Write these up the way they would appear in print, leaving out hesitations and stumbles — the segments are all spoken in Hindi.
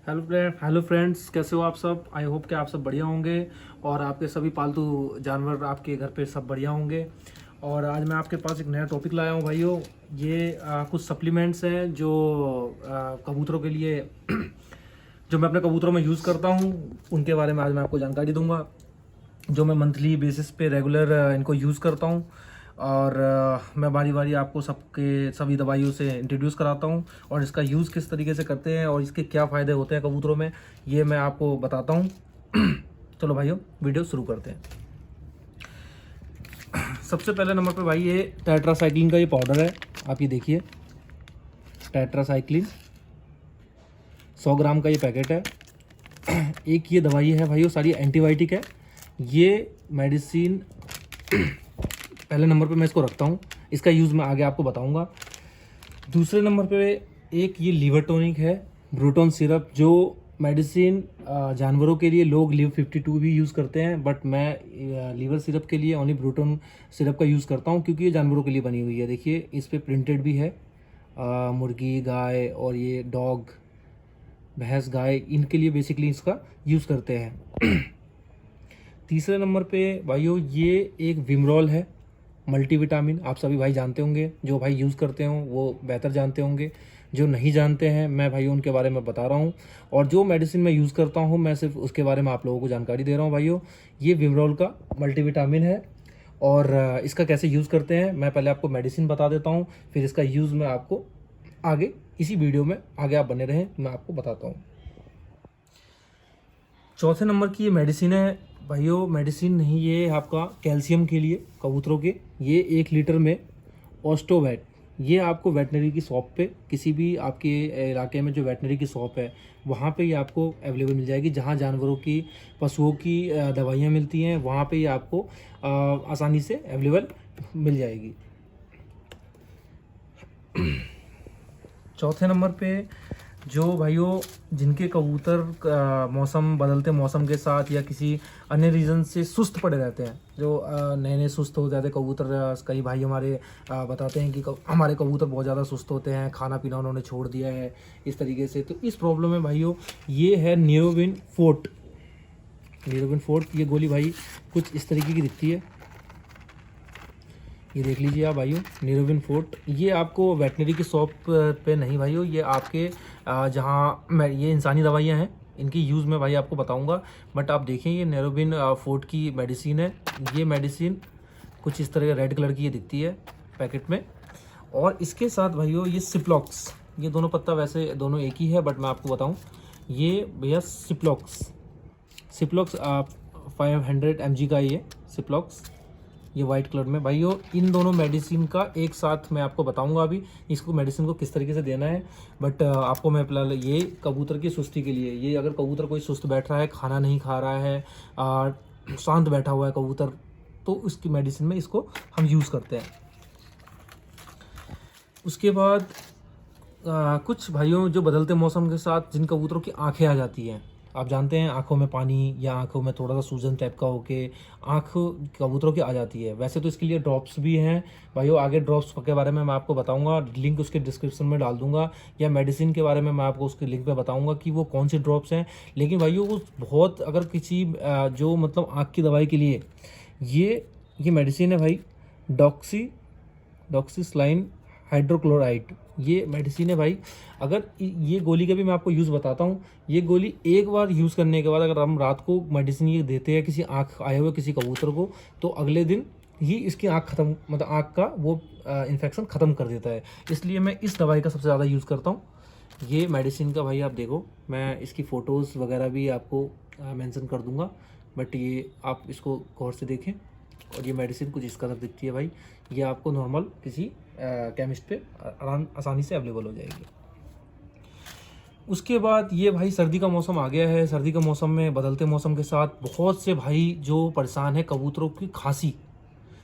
हेलो फ्रेंड्स, कैसे हो आप सब। आई होप कि आप सब बढ़िया होंगे और आपके सभी पालतू जानवर आपके घर पे सब बढ़िया होंगे। और आज मैं आपके पास एक नया टॉपिक लाया हूँ भाइयों। ये कुछ सप्लीमेंट्स हैं जो कबूतरों के लिए जो मैं अपने कबूतरों में यूज़ करता हूँ, उनके बारे में आज मैं आपको जानकारी दूंगा। जो मैं मंथली बेसिस पे रेगुलर इनको यूज़ करता हूँ और मैं बारी बारी आपको सभी दवाइयों से इंट्रोड्यूस कराता हूँ और इसका यूज़ किस तरीके से करते हैं और इसके क्या फ़ायदे होते हैं कबूतरों में, ये मैं आपको बताता हूँ। चलो भाइयों, वीडियो शुरू करते हैं। सबसे पहले नंबर पे भाई ये टेट्रासाइक्लिन का ये पाउडर है, आप ये देखिए। टेट्रासाइक्लिन 100 ग्राम का ये पैकेट है। एक ये दवाई है भाइयों, सारी एंटीबायोटिक है। ये मेडिसिन पहले नंबर पे मैं इसको रखता हूँ, इसका यूज़ मैं आगे आपको बताऊँगा। दूसरे नंबर पे एक ये लीवर टॉनिक है, ब्रूटोन सिरप, जो मेडिसिन जानवरों के लिए लोग लिव 52 भी यूज़ करते हैं, बट मैं लीवर सिरप के लिए ओनली ब्रूटोन सिरप का यूज़ करता हूँ क्योंकि ये जानवरों के लिए बनी हुई है। देखिए इस पर प्रिंटेड भी है मुर्गी, गाय और ये डॉग, भैंस, गाय, इनके लिए बेसिकली इसका यूज़ करते हैं। तीसरे नंबर पे भाइयों ये एक विमरोल है, मल्टीविटामिन। आप सभी भाई जानते होंगे, जो भाई यूज़ करते हो वो बेहतर जानते होंगे, जो नहीं जानते हैं मैं भाइयों उनके बारे में बता रहा हूँ। और जो मेडिसिन मैं यूज़ करता हूँ मैं सिर्फ उसके बारे में आप लोगों को जानकारी दे रहा हूँ भाइयों। ये विमरोल का मल्टीविटामिन है और इसका कैसे यूज़ करते हैं मैं पहले आपको मेडिसिन बता देता हूँ, फिर इसका यूज़ मैं आपको आगे इसी वीडियो में आगे आप बने रहें, मैं आपको बताता हूँ। चौथे नंबर की ये मेडिसिन है भाइयों, मेडिसिन नहीं, ये आपका कैल्शियम के लिए कबूतरों के। ये 1 लीटर में ऑस्टोवेट, ये आपको वेटनरी की शॉप पे, किसी भी आपके इलाके में जो वेटनरी की शॉप है वहाँ पे ये आपको अवेलेबल मिल जाएगी। जहाँ जानवरों की, पशुओं की दवाइयाँ मिलती हैं वहाँ पे ये आपको आसानी से अवेलेबल मिल जाएगी। चौथे नंबर पे जो भाइयों जिनके कबूतर मौसम, बदलते मौसम के साथ या किसी अन्य रीज़न से सुस्त पड़े रहते हैं, जो नए नए सुस्त हो जाते कबूतर, कई भाई हमारे बताते हैं कि हमारे कबूतर बहुत ज़्यादा सुस्त होते हैं, खाना पीना उन्होंने छोड़ दिया है इस तरीके से। तो इस प्रॉब्लम में भाइयों ये है न्यूरोबिन फोर्ट। न्यूरोबिन फोर्ट ये गोली भाई कुछ इस तरीके की दिखती है, ये देख लीजिए आप भाइयों, न्यूरोबिन फोर्ट। ये आपको वेटनरी की शॉप पे नहीं भाइयों, ये आपके जहाँ मैं, ये इंसानी दवाइयाँ हैं, इनकी यूज़ मैं भाई आपको बताऊंगा। बट आप देखें ये न्यूरोबिन फोर्ट की मेडिसिन है। ये मेडिसिन कुछ इस तरह रेड कलर की ये दिखती है पैकेट में। और इसके साथ भाइयों ये सिप्लॉक्स, ये दोनों पत्ता वैसे दोनों एक ही है बट मैं आपको बताऊँ, ये भैया सिप्लॉक्स आप 500 mg का ये सिप्लॉक्स, ये वाइट कलर में भाइयों। इन दोनों मेडिसिन का एक साथ मैं आपको बताऊंगा अभी इसको मेडिसिन को किस तरीके से देना है। बट आपको मैं फिलहाल ये कबूतर की सुस्ती के लिए, ये अगर कबूतर कोई सुस्त बैठ रहा है, खाना नहीं खा रहा है, शांत बैठा हुआ है कबूतर, तो उसकी मेडिसिन में इसको हम यूज़ करते हैं। उसके बाद कुछ भाइयों जो बदलते मौसम के साथ जिन कबूतरों की आंखें आ जाती हैं, आप जानते हैं आंखों में पानी या आंखों में थोड़ा सा सूजन टाइप का होके आंख कबूतरों की आ जाती है, वैसे तो इसके लिए ड्रॉप्स भी हैं भाइयों। आगे ड्रॉप्स के बारे में मैं आपको बताऊंगा, लिंक उसके डिस्क्रिप्शन में डाल दूंगा, या मेडिसिन के बारे में मैं आपको उसके लिंक पे बताऊंगा कि वो कौन सी ड्रॉप्स हैं। लेकिन भाइयों वो बहुत, अगर किसी जो मतलब आँख की दवाई के लिए ये मेडिसिन है भाई, डॉक्सीस्लाइन हाइड्रोक्लोराइड, ये मेडिसिन है भाई। अगर ये गोली का भी मैं आपको यूज़ बताता हूँ, ये गोली एक बार यूज़ करने के बाद अगर हम रात को मेडिसिन ये देते हैं किसी आँख आए हुए किसी कबूतर को, तो अगले दिन ही इसकी आँख ख़त्म, मतलब आँख का वो इन्फेक्शन ख़त्म कर देता है। इसलिए मैं इस दवाई का सबसे ज़्यादा यूज़ करता हूँ। ये मेडिसिन का भाई आप देखो, मैं इसकी फ़ोटोज़ वगैरह भी आपको मेंशन कर दूँगा, बट ये आप इसको गौर से देखें। और ये मेडिसिन कुछ इस कदर दिखती है भाई, ये आपको नॉर्मल किसी केमिस्ट पे आसानी से अवेलेबल हो जाएगी। उसके बाद ये भाई सर्दी का मौसम आ गया है, सर्दी का मौसम में बदलते मौसम के साथ बहुत से भाई जो परेशान है, कबूतरों की खांसी,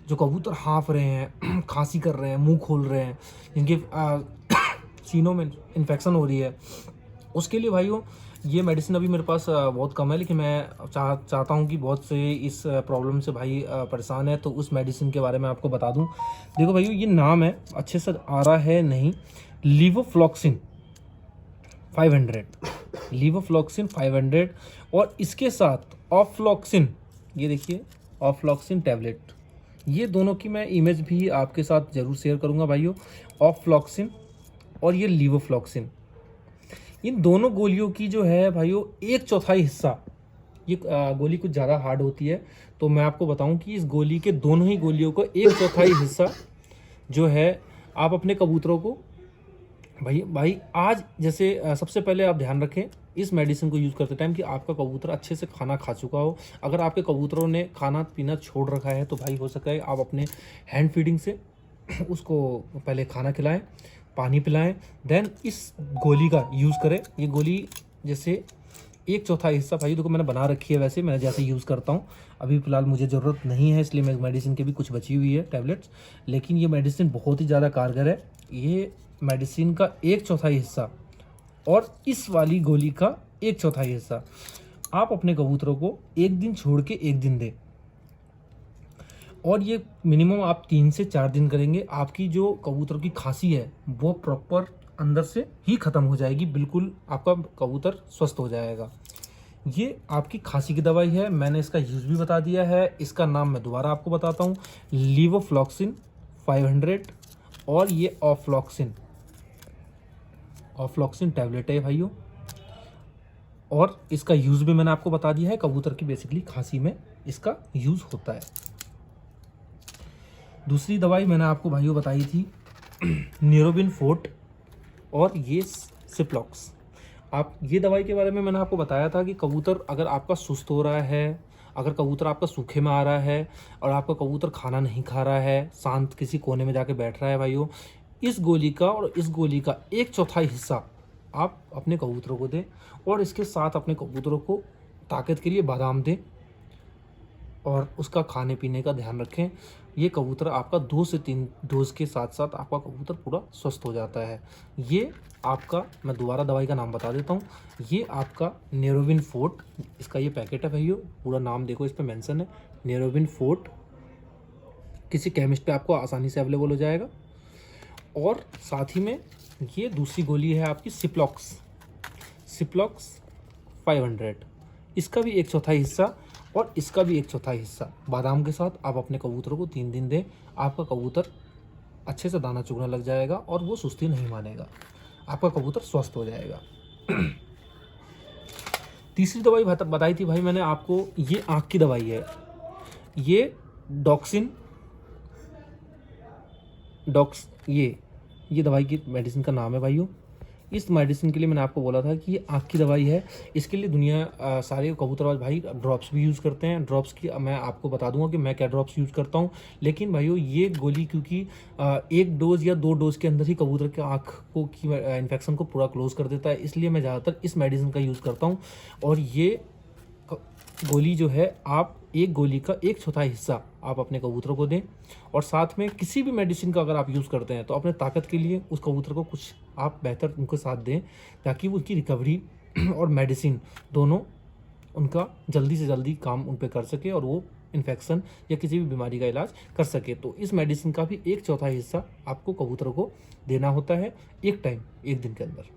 जो कबूतर हाँफ रहे हैं, खांसी कर रहे हैं, मुंह खोल रहे हैं, जिनके सीनों में इन्फेक्शन हो रही है, उसके लिए भाइयों ये मेडिसिन अभी मेरे पास बहुत कम है, लेकिन मैं चाहता हूँ कि बहुत से इस प्रॉब्लम से भाई परेशान है, तो उस मेडिसिन के बारे में आपको बता दूँ। देखो भाइयों ये नाम है, अच्छे से आ रहा है नहीं, लीवोफ्लॉक्सिन 500, लीवोफ्लॉक्सिन 500 और इसके साथ ऑफ्लॉक्सिन, ये देखिए ऑफ्लॉक्सिन टैबलेट, ये दोनों की मैं इमेज भी आपके साथ ज़रूर शेयर करूंगा भाइयों। ऑफ्लॉक्सिन और ये लीवोफ्लॉक्सिन, इन दोनों गोलियों की जो है भाइयों 1/4 हिस्सा, ये गोली कुछ ज़्यादा हार्ड होती है, तो मैं आपको बताऊं कि इस गोली के दोनों ही गोलियों को 1/4 हिस्सा जो है आप अपने कबूतरों को भाई आज जैसे सबसे पहले आप ध्यान रखें इस मेडिसिन को यूज़ करते टाइम कि आपका कबूतर अच्छे से खाना खा चुका हो। अगर आपके कबूतरों ने खाना पीना छोड़ रखा है तो भाई हो सके आप अपने हैंड फीडिंग से उसको पहले खाना खिलाएं, पानी पिलाएं, देन इस गोली का यूज़ करें। ये गोली जैसे 1/4 हिस्सा भाई देखो मैंने बना रखी है, वैसे मैं जैसे यूज़ करता हूँ। अभी फ़िलहाल मुझे ज़रूरत नहीं है इसलिए मैं मेडिसिन की भी कुछ बची हुई है टैबलेट्स, लेकिन ये मेडिसिन बहुत ही ज़्यादा कारगर है। ये मेडिसिन का 1/4 हिस्सा और इस वाली गोली का 1/4 हिस्सा आप अपने कबूतरों को एक दिन छोड़ के एक दिन दें, और ये मिनिमम आप 3 से 4 दिन करेंगे। आपकी जो कबूतर की खांसी है वो प्रॉपर अंदर से ही ख़त्म हो जाएगी, बिल्कुल आपका कबूतर स्वस्थ हो जाएगा। ये आपकी खांसी की दवाई है, मैंने इसका यूज़ भी बता दिया है। इसका नाम मैं दोबारा आपको बताता हूँ, लीवोफ्लॉक्सिन 500 और ये ऑफ्लॉक्सिन टैबलेट है भाइयों, और इसका यूज़ भी मैंने आपको बता दिया है। कबूतर की बेसिकली खांसी में इसका यूज़ होता है। दूसरी दवाई मैंने आपको भाइयों बताई थी न्यूरोबिन फोर्ट और ये सिप्लॉक्स। आप ये दवाई के बारे में मैंने आपको बताया था कि कबूतर अगर आपका सुस्त हो रहा है, अगर कबूतर आपका सूखे में आ रहा है और आपका कबूतर खाना नहीं खा रहा है, शांत किसी कोने में जाके बैठ रहा है भाइयों, इस गोली का और इस गोली का 1/4 हिस्सा आप अपने कबूतरों को दें, और इसके साथ अपने कबूतरों को ताकत के लिए बादाम दें और उसका खाने पीने का ध्यान रखें। ये कबूतर आपका 2 से 3 डोज के साथ साथ आपका कबूतर पूरा स्वस्थ हो जाता है। ये आपका, मैं दोबारा दवाई का नाम बता देता हूँ, ये आपका न्यूरोबिन फोर्ट, इसका ये पैकेट है भाइयों, पूरा नाम देखो इस पर मेंशन है न्यूरोबिन फोर्ट। किसी केमिस्ट पे आपको आसानी से अवेलेबल हो जाएगा। और साथ ही में ये दूसरी गोली है आपकी सिप्लॉक्स 500, इसका भी 1/4 हिस्सा और इसका भी 1/4 हिस्सा बादाम के साथ आप अपने कबूतरों को 3 दिन दें। आपका कबूतर अच्छे से दाना चुगने लग जाएगा और वो सुस्ती नहीं मानेगा, आपका कबूतर स्वस्थ हो जाएगा। तीसरी दवाई बताई थी भाई मैंने आपको, ये आँख की दवाई है, ये ये दवाई की मेडिसिन का नाम है भाइयों। इस मेडिसिन के लिए मैंने आपको बोला था कि ये आँख की दवाई है। इसके लिए दुनिया सारे कबूतरबाज भाई ड्रॉप्स भी यूज़ करते हैं। ड्रॉप्स की मैं आपको बता दूंगा कि मैं क्या ड्रॉप्स यूज़ करता हूँ, लेकिन भाइयों ये गोली क्योंकि 1 डोज या 2 डोज के अंदर ही कबूतर के आँख को की इन्फेक्शन को पूरा क्लोज कर देता है, इसलिए मैं ज़्यादातर इस मेडिसिन का यूज़ करता हूँ। और ये गोली जो है आप एक गोली का 1/4 हिस्सा आप अपने कबूतरों को दें, और साथ में किसी भी मेडिसिन का अगर आप यूज़ करते हैं तो अपने ताकत के लिए उस कबूतर को कुछ आप बेहतर उनको साथ दें, ताकि वो उसकी रिकवरी और मेडिसिन दोनों उनका जल्दी से जल्दी काम उन पर कर सके और वो इन्फेक्शन या किसी भी बीमारी का इलाज कर सके। तो इस मेडिसिन का भी 1/4 हिस्सा आपको कबूतरों को देना होता है एक दिन के अंदर।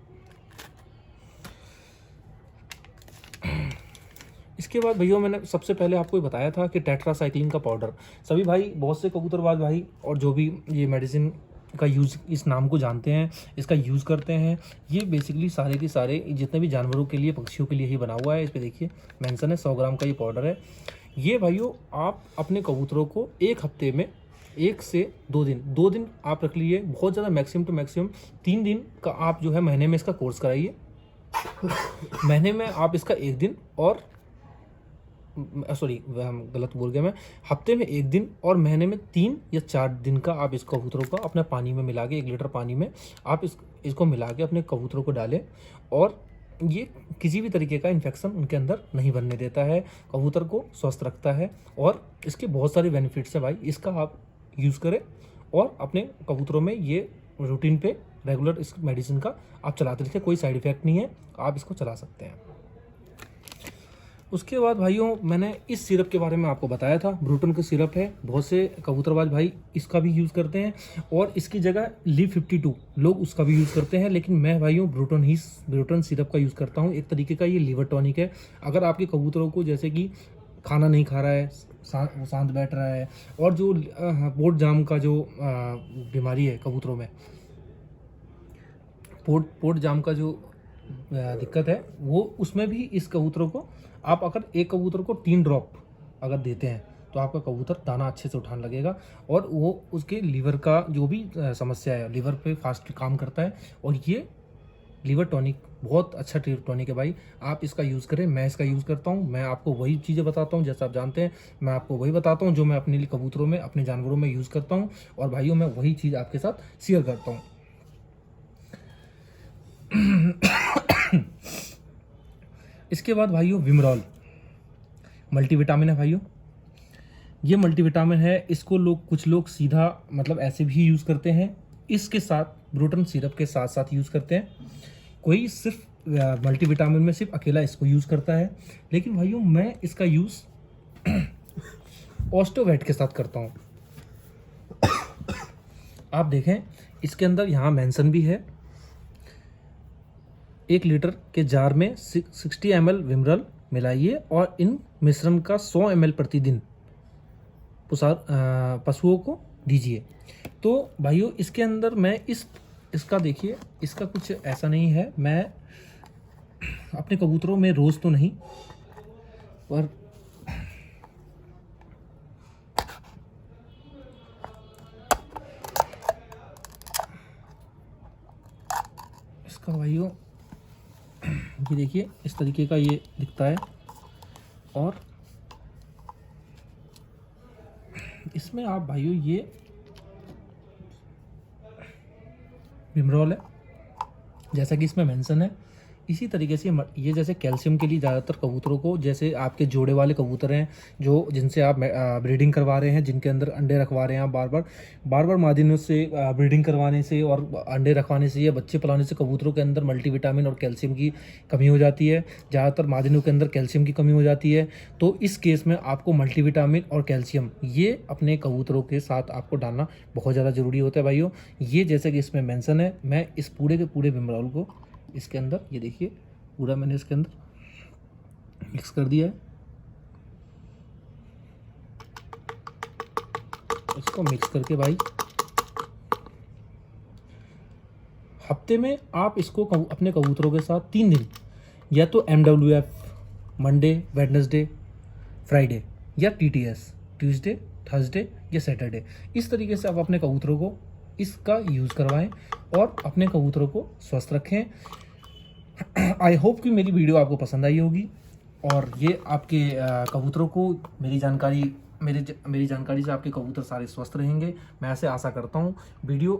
इसके बाद भैया मैंने सबसे पहले आपको बताया था कि टेट्रासाइक्लिन का पाउडर, सभी भाई बहुत से कबूतरबाज भाई और जो भी ये मेडिसिन का यूज़ इस नाम को जानते हैं, इसका यूज़ करते हैं। ये बेसिकली सारे के सारे जितने भी जानवरों के लिए, पक्षियों के लिए ही बना हुआ है। इस पर देखिए मेंशन है 100 ग्राम का ये पाउडर है। ये भाइयों आप अपने कबूतरों को एक हफ्ते में 1 से 2 दिन आप रख लीजिए, बहुत ज़्यादा मैक्सिमम टू मैक्सिमम 3 दिन का आप जो है महीने में इसका कोर्स कराइए। महीने में आप इसका 1 दिन और गलत बोल गया मैं, हफ्ते में 1 दिन और महीने में 3 या 4 दिन का आप इस कबूतरों का अपने पानी में मिला के 1 लीटर पानी में आप इसको मिला के अपने कबूतरों को डालें, और ये किसी भी तरीके का इन्फेक्शन उनके अंदर नहीं बनने देता है, कबूतर को स्वस्थ रखता है। और इसके बहुत सारे बेनिफिट्स हैं भाई, इसका आप यूज़ करें और अपने कबूतरों में ये रूटीन पे रेगुलर इस मेडिसिन का आप चलाते रहिए। कोई साइड इफ़ेक्ट नहीं है, आप इसको चला सकते हैं। उसके बाद भाइयों मैंने इस सिरप के बारे में आपको बताया था, ब्रूटन का सिरप है, बहुत से कबूतरबाज भाई इसका भी यूज़ करते हैं और इसकी जगह लिव 52 लोग उसका भी यूज़ करते हैं, लेकिन मैं भाइयों ब्रूटन सिरप का यूज़ करता हूँ। एक तरीके का ये लीवर टॉनिक है। अगर आपके कबूतरों को जैसे कि खाना नहीं खा रहा है, शांत बैठ रहा है, और जो पोट जाम का जो बीमारी है कबूतरों में, पोट जाम का जो दिक्कत है, वो उसमें भी इस कबूतरों को आप अगर एक कबूतर को 3 ड्रॉप अगर देते हैं तो आपका कबूतर दाना अच्छे से उठाने लगेगा और वो उसके लीवर का जो भी समस्या है, लीवर पे फास्ट काम करता है। और ये लीवर टॉनिक बहुत अच्छा टॉनिक है भाई, आप इसका यूज़ करें। मैं इसका यूज़ करता हूँ, मैं आपको वही चीज़ें बताता हूँ जैसा आप जानते हैं, मैं आपको वही बताता हूँ जो मैं अपने लिए कबूतरों में, अपने जानवरों में यूज़ करता हूँ। और भाइयों मैं वही चीज़ आपके साथ शेयर करता हूँ। इसके बाद भाइयों विमरॉल मल्टीविटामिन है भाइयों। ये मल्टीविटामिन है, इसको कुछ लोग सीधा मतलब ऐसे भी यूज़ करते हैं, इसके साथ ब्रूटन सिरप के साथ साथ यूज़ करते हैं। कोई सिर्फ मल्टीविटामिन में सिर्फ अकेला इसको यूज़ करता है, लेकिन भाइयों मैं इसका यूज़ ऑस्टोवेट के साथ करता हूँ। आप देखें इसके अंदर यहाँ मेंशन भी है, 1 लीटर के जार में 60 ml विमरल मिलाइए और इन मिश्रण का 100 ml प्रतिदिन पशुओं को दीजिए। तो भाइयों इसके अंदर मैं इसका देखिए, इसका कुछ ऐसा नहीं है, मैं अपने कबूतरों में रोज़ तो नहीं, पर इसका भाइयों ये देखिए इस तरीके का ये दिखता है। और इसमें आप भाइयों ये विमरॉल है जैसा कि इसमें मेंशन है, इसी तरीके से ये जैसे कैल्शियम के लिए ज़्यादातर कबूतरों को, जैसे आपके जोड़े वाले कबूतर हैं जो जिनसे आप ब्रीडिंग करवा रहे हैं, जिनके अंदर अंडे रखवा रहे हैं आप बार बार मादिनों से ब्रीडिंग करवाने से और अंडे रखवाने से या बच्चे पलाने से कबूतरों के अंदर मल्टीविटामिन और कैल्शियम की कमी हो जाती है। ज़्यादातर मादिनों के अंदर कैल्शियम की कमी हो जाती है। तो इस केस में आपको मल्टीविटामिन और कैल्शियम ये अपने कबूतरों के साथ आपको डालना बहुत ज़्यादा ज़रूरी होता है भाइयों। ये जैसे कि इसमें मेंशन है, मैं इस पूरे के पूरे विमरॉल को इसके अंदर, ये देखिए पूरा मैंने इसके अंदर मिक्स कर दिया है। इसको मिक्स करके भाई हफ्ते में आप इसको अपने कबूतरों के साथ 3 दिन, या तो MWF मंडे, वेडनेसडे, फ्राइडे, या TTS ट्यूसडे, थर्सडे या सैटरडे, इस तरीके से आप अपने कबूतरों को इसका यूज़ करवाएं और अपने कबूतरों को स्वस्थ रखें। आई होप कि मेरी वीडियो आपको पसंद आई होगी और ये आपके कबूतरों को मेरी जानकारी से आपके कबूतर सारे स्वस्थ रहेंगे, मैं ऐसे आशा करता हूँ। वीडियो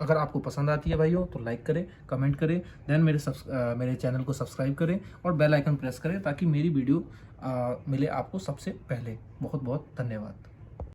अगर आपको पसंद आती है भाइयों तो लाइक करें, कमेंट करें, देन मेरे चैनल को सब्सक्राइब करें और बेल आइकन प्रेस करें ताकि मेरी वीडियो मिले आपको सबसे पहले। बहुत बहुत धन्यवाद।